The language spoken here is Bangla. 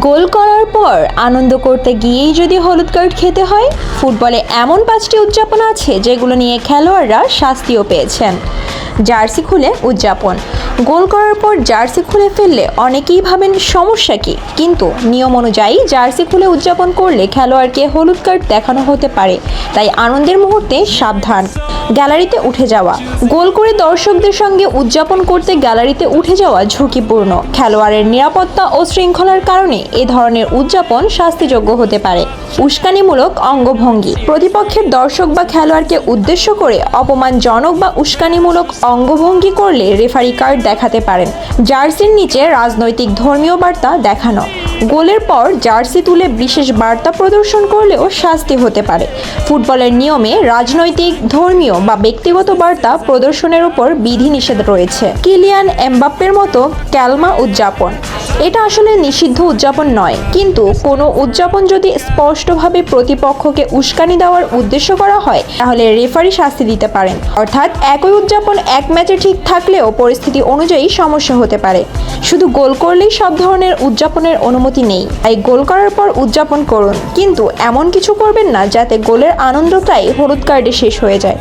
গোল করার পর আনন্দ করতে গিয়েই যদি হলুদ কার্ড খেতে হয়। ফুটবলে এমন 5টি উদযাপন আছে যেগুলো নিয়ে খেলোয়াড়রা শাস্তিও পেয়েছেন। জার্সি খুলে উদযাপন। গোল করার পর জার্সি খুলে ফেললে অনেকেই ভাবেন সমস্যা কি, কিন্তু নিয়ম অনুযায়ী জার্সি খুলে উদযাপন করলে খেলোয়াড়কে হলুদ কার্ড দেখানো হতে পারে, তাই আনন্দের মুহূর্তে সাবধান। গ্যালারিতে উঠে যাওয়া। গোল করে দর্শকদের সঙ্গে উদযাপন করতে গ্যালারিতে উঠে যাওয়া ঝুঁকিপূর্ণ। খেলোয়াড়ের নিরাপত্তা ও শৃঙ্খলার কারণে এ ধরনের উদযাপন শাস্তিযোগ্য হতে পারে। উস্কানিমূলক অঙ্গভঙ্গি। প্রতিপক্ষের দর্শক বা খেলোয়াড়কে উদ্দেশ্য করে অপমানজনক বা উস্কানিমূলক অঙ্গভঙ্গি করলে রেফারি কার্ড দেখাতে পারেন। জার্সির নিচে রাজনৈতিক ধর্মীয় বার্তা দেখানো। গোলের পর জার্সি তুলে বিশেষ বার্তা প্রদর্শন করলেও শাস্তি হতে পারে। ফুটবলের নিয়মে রাজনৈতিক, ধর্মীয় বা ব্যক্তিগত বার্তা প্রদর্শনের উপর বিধিনিষেধ রয়েছে। কিলিয়ান এমবাপ্পের মতো ক্যালমা উদযাপন। এটা আসলে নিষিদ্ধ উদযাপন নয়, কিন্তু কোনো উদযাপন যদি স্পষ্টভাবে প্রতিপক্ষকে উস্কানি দেওয়ার উদ্দেশ্য করা হয়, তাহলে রেফারি শাস্তি দিতে পারেন। অর্থাৎ একই উদযাপন এক ম্যাচে ঠিক থাকলেও পরিস্থিতি অনুযায়ী সমস্যা হতে পারে। শুধু গোল করলেই সব ধরনের উদযাপনের অনুমতি নেই, তাই গোল করার পর উদযাপন করুন, কিন্তু এমন কিছু করবেন না যাতে গোলের আনন্দটাই হলুদ কার্ডে শেষ হয়ে যায়।